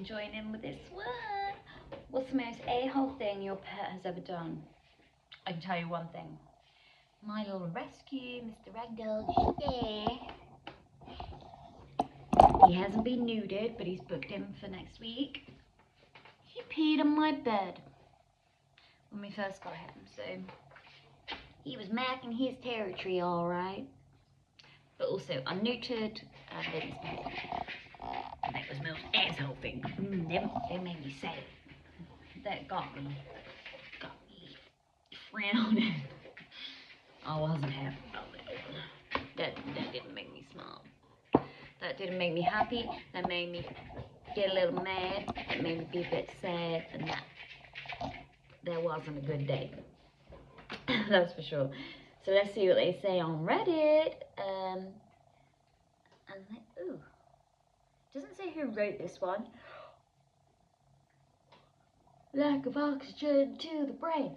join in with this one. What's the most a-hole thing your pet has ever done? I can tell you one thing. My little rescue, Mr. Ragdoll, he hasn't been neutered, but he's booked in for next week. He peed on my bed when we first got him, so he was marking his territory all right. But also unneutered, baby smells. That was most asshole thing. They made me say it. That got me frowning. I wasn't happy about that. That didn't make me smile. That didn't make me happy. That made me get a little mad. That made me be a bit sad, and that wasn't a good day. That's for sure. So let's see what they say on Reddit. Ooh, doesn't say who wrote this one. Lack of oxygen to the brain.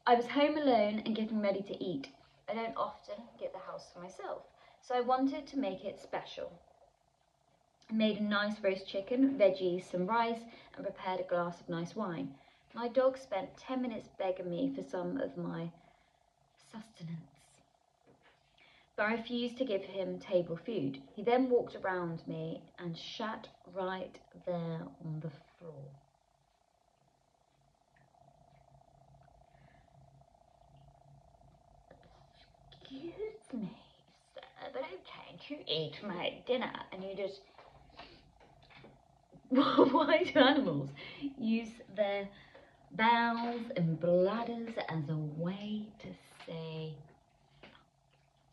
I was home alone and getting ready to eat. I don't often get the house for myself, so I wanted to make it special. I made a nice roast chicken, veggies, some rice, and prepared a glass of nice wine. My dog spent 10 minutes begging me for some of my sustenance, but I refused to give him table food. He then walked around me and sat right there on the floor. Excuse me, sir, but I'm trying to eat my dinner, and you just... Why do animals use their bowels and bladders as a way to say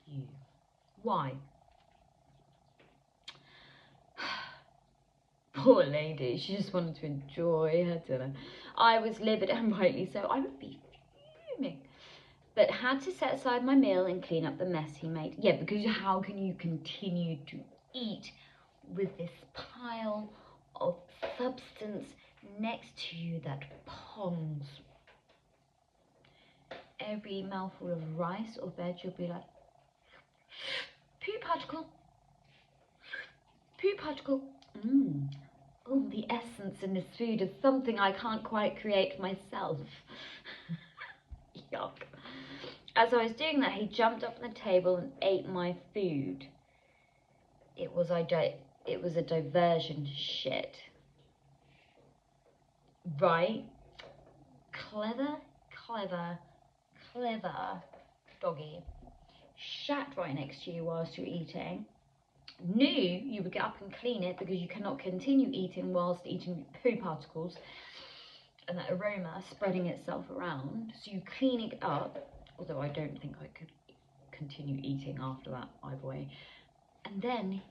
you? Why? Poor lady, she just wanted to enjoy her dinner. I was livid, and rightly so. I would be fuming. But had to set aside my meal and clean up the mess he made. Yeah, because how can you continue to eat with this pile of substance next to you that ponds? Every mouthful of rice or veg, you'll be like, poo particle, poo particle. Oh, the essence in this food is something I can't quite create myself. Yuck. As I was doing that, he jumped up on the table and ate my food. It was a diversion. Shit. Right? Clever doggy. Sat right next to you whilst you're eating. Knew you would get up and clean it because you cannot continue eating whilst eating poo particles and that aroma spreading itself around. So you clean it up, although I don't think I could continue eating after that either way. And then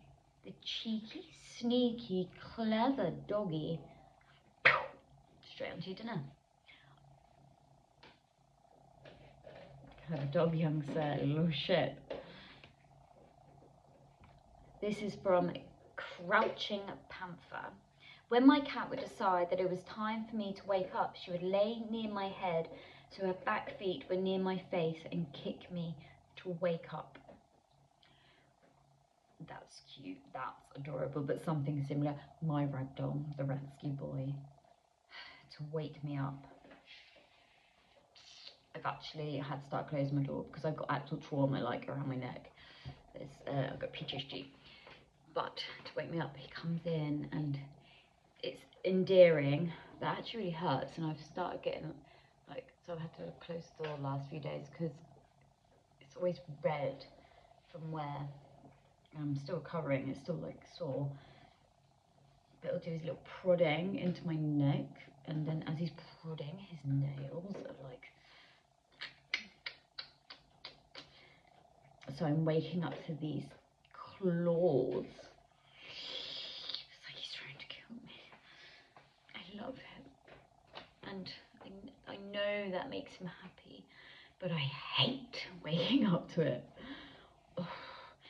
the cheeky, sneaky, clever doggy straight onto your dinner. Clever dog, young sir, little shit. This is from Crouching Panther. When my cat would decide that it was time for me to wake up, she would lay near my head so her back feet were near my face and kick me to wake up. That's cute, that's adorable, but something similar. My ragdoll, the rescue boy, to wake me up. I've actually had to start closing my door because I've got actual trauma like around my neck. I've got PTSD. But to wake me up, he comes in and it's endearing. That actually really hurts, and I've started getting like, so I've had to close the door the last few days because it's always red from where I'm still recovering. It's still like sore. But it'll do his little prodding into my neck, and then as he's prodding, his nails are like. So I'm waking up to these claws. It's like he's trying to kill me. I love him. And I know that makes him happy, but I hate waking up to it. Oh,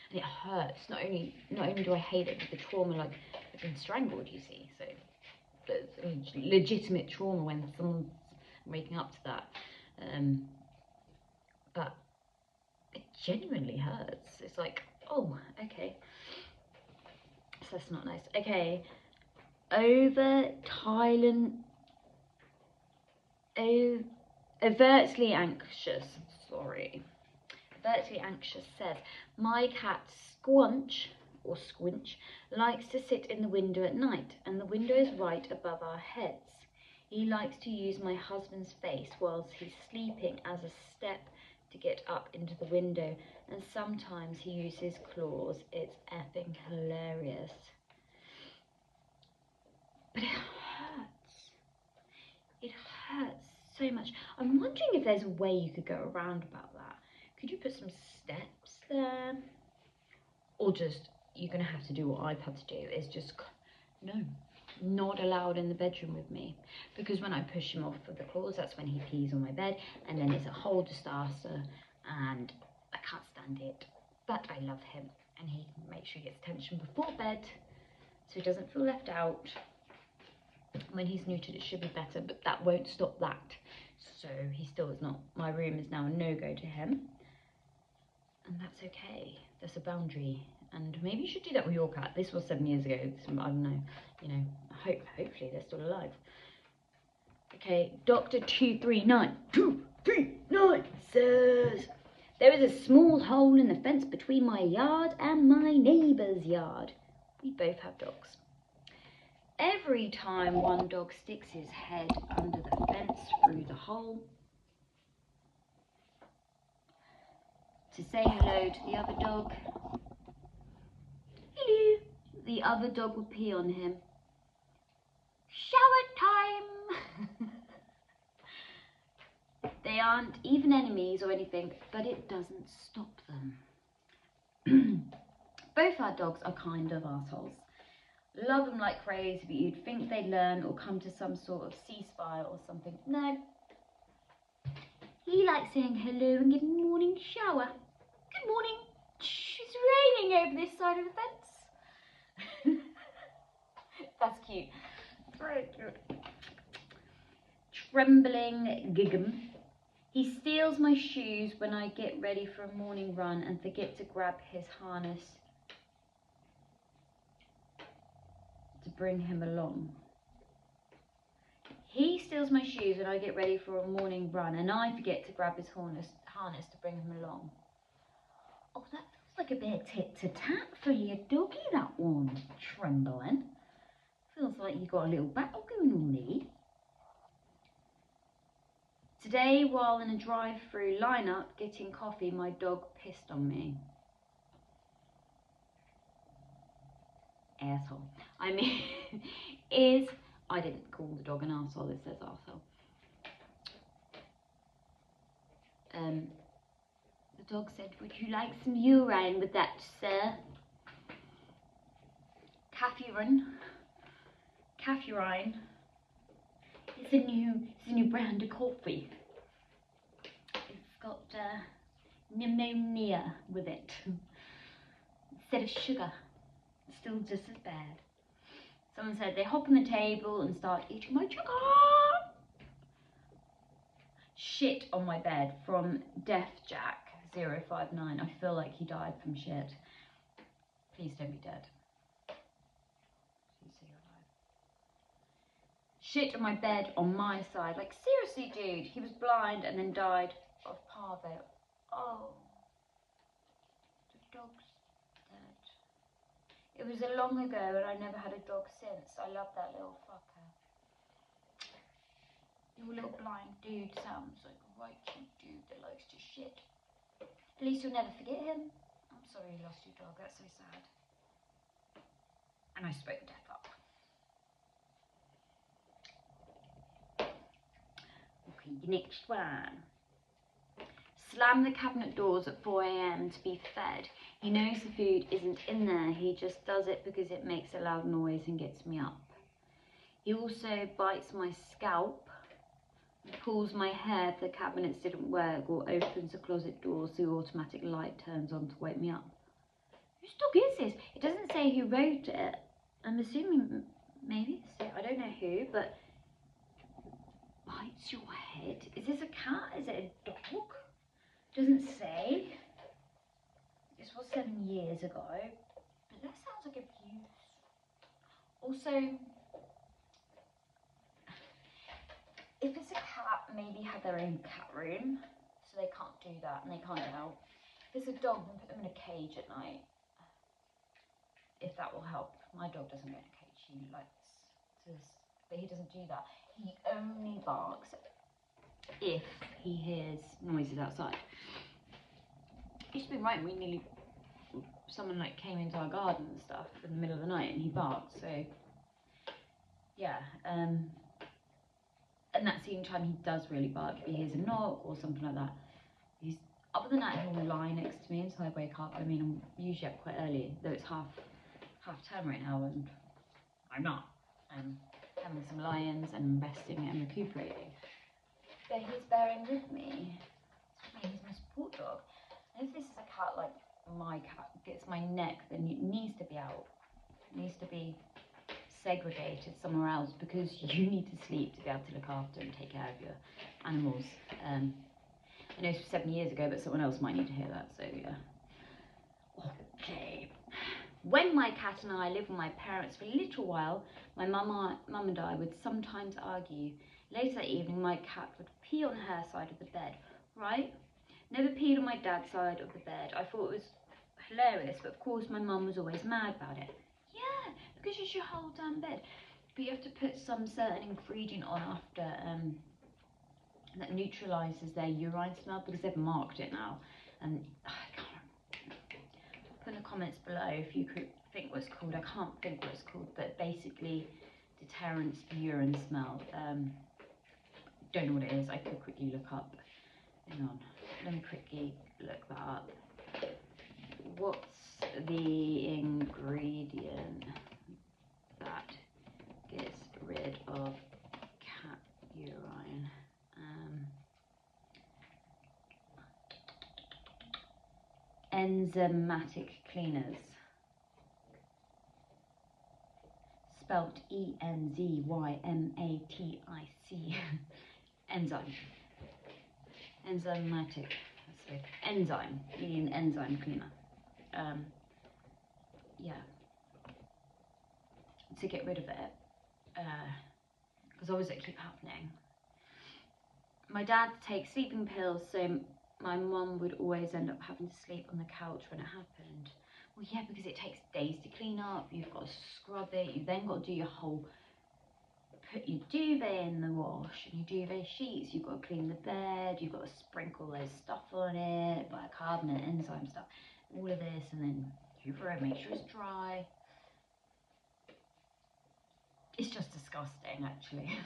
and it hurts. Not only do I hate it, but the trauma, like I've been strangled, you see. So it's legitimate trauma when someone's waking up to that. But it genuinely hurts. It's like, oh, okay. So that's not nice. Okay. overtly anxious. Overtly anxious says, my cat Squunch, or Squinch, likes to sit in the window at night, and the window is right above our heads. He likes to use my husband's face whilst he's sleeping as a step to get up into the window, and sometimes he uses claws. It's effing hilarious. But it hurts. It hurts so much. I'm wondering if there's a way you could go around about that. Could you put some steps there? Or just, you're going to have to do what I've had to do, is just, no, not allowed in the bedroom with me. Because when I push him off with the claws, that's when he pees on my bed, and then it's a whole disaster, and I can't stand it. But I love him, and he makes sure he gets attention before bed, so he doesn't feel left out. When he's neutered, it should be better, but that won't stop that. So he still is not, my room is now a no-go to him. And that's okay. There's a boundary. And maybe you should do that with your cat. This was 7 years ago. So I don't know. You know, hopefully they're still alive. Okay, Dr. 239 says, there is a small hole in the fence between my yard and my neighbour's yard. We both have dogs. Every time one dog sticks his head under the fence through the hole to say hello to the other dog, hello, the other dog will pee on him. Shower time! They aren't even enemies or anything, but it doesn't stop them. Both our dogs are kind of assholes. Love them like crazy, but you'd think they'd learn or come to some sort of ceasefire or something. No. He likes saying hello and giving a morning shower. Good morning. It's raining over this side of the fence. That's cute. Very cute. Trembling Giggum. He steals my shoes when I get ready for a morning run and forget to grab his harness to bring him along. He steals my shoes when I get ready for a morning run and I forget to grab his harness to bring him along. Oh, that feels like a bit of tit-to-tat for your doggy, that one. Trembling. Feels like you got a little battle going on there. Today, while in a drive-through lineup getting coffee, my dog pissed on me. Asshole. I mean, I didn't call the dog an arsehole, it says arsehole. The dog said, would you like some urine with that, sir? Caffurine. It's a new brand of coffee. It's got pneumonia with it. Instead of sugar. It's still just as bad. Someone said they hop on the table and start eating my sugar. Shit on my bed from DeathJack059. I feel like he died from shit. Please don't be dead. Please say you're alive. Shit on my bed on my side. Like, seriously, dude. He was blind and then died of parvo. Oh. The dog's dead. It was a long ago and I never had a dog since. I love that little fucker. Your little blind dude sounds like a right cute dude that likes to shit. At least you'll never forget him. I'm sorry you lost your dog, that's so sad. And I spoke death up. Okay, the next one. Slam the cabinet doors at 4 AM to be fed. He knows the food isn't in there, he just does it because it makes a loud noise and gets me up. He also bites my scalp, pulls my hair if the cabinets didn't work, or opens the closet door so the automatic light turns on to wake me up. Whose dog is this? It doesn't say who wrote it. I'm assuming maybe, I don't know who, but bites your head. Is this a cat? Is it a dog? Doesn't say. This was 7 years ago, but that sounds like abuse. Also, If it's a cat, maybe have their own cat room, so they can't do that and they can't get out. If it's a dog, then put them in a cage at night, if that will help. My dog doesn't go in a cage, he likes to, but he doesn't do that. He only barks if he hears noises outside. It used to be right, someone like came into our garden and stuff in the middle of the night and he barked, so yeah, and that's the only time he does really bark, if he hears a knock or something like that. Other than that, he'll lie next to me until I wake up. I mean, I'm usually up quite early, though it's half term right now and I'm not. I'm having some lie-ins and resting and recuperating. But he's bearing with me. He's my support dog. And if this is a cat like my cat gets my neck, then it needs to be out. It needs to be segregated somewhere else, because you need to sleep to be able to look after and take care of your animals. I know it's 7 years ago, but someone else might need to hear that, so yeah. Okay. When my cat and I lived with my parents for a little while, my mum and I would sometimes argue. Later that evening, my cat would pee on her side of the bed, right? Never peed on my dad's side of the bed. I thought it was hilarious, but of course my mum was always mad about it. Yeah, because it's your whole damn bed. But you have to put some certain ingredient on after that neutralises their urine smell, because they've marked it now. And I can't. Put in the comments below if you could think what it's called. I can't think what it's called, but basically deterrents urine smell. Don't know what it is. I could quickly look up. Hang on, let me quickly look that up. What's the ingredient that gets rid of cat urine? Enzymatic cleaners. Spelt E-N-Z-Y-M-A-T-I-C. Enzyme. Enzymatic. Sorry. Enzyme. You need an enzyme cleaner. Yeah. To get rid of it. Because obviously it keeps happening. My dad takes sleeping pills, so my mum would always end up having to sleep on the couch when it happened. Well, yeah, because it takes days to clean up. You've got to scrub it. You've then got to do your whole, put your duvet in the wash and your duvet sheets. You've got to clean the bed. You've got to sprinkle those stuff on it, bicarbonate, enzyme stuff, all of this, and then hoover it, make sure it's dry. It's just disgusting, actually.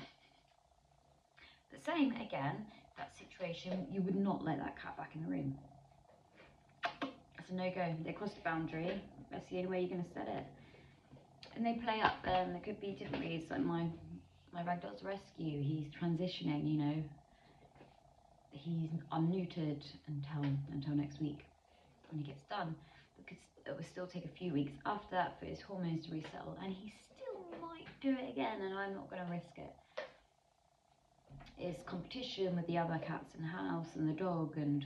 But same again, that situation, you would not let that cat back in the room. It's a no-go. They crossed the boundary. That's the only way you're going to set it. And they play up. There could be different reasons. Like my ragdoll's rescue. He's transitioning. You know. I'm neutered until next week when he gets done, because it will still take a few weeks after that for his hormones to resettle, and he still might do it again, and I'm not going to risk it. It's competition with the other cats in the house and the dog, and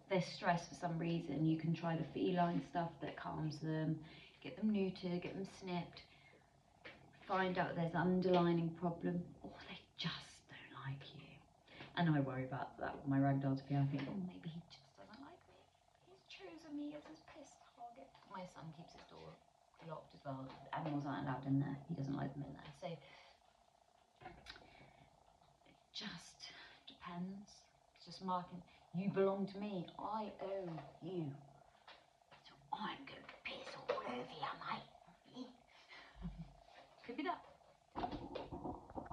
they're stressed for some reason. You can try the feline stuff that calms them, get them neutered, get them snipped, find out there's an underlying problem, or they just don't like you. And I worry about that with my ragdoll, to be honest. I think, oh, maybe he just doesn't like me. He's chosen me as his piss target. My son keeps his door locked as well. Animals aren't allowed in there. He doesn't like them in there. So just depends. It's just marking, you belong to me, I owe you, so I'm going to piss all over you, mate. Could be that.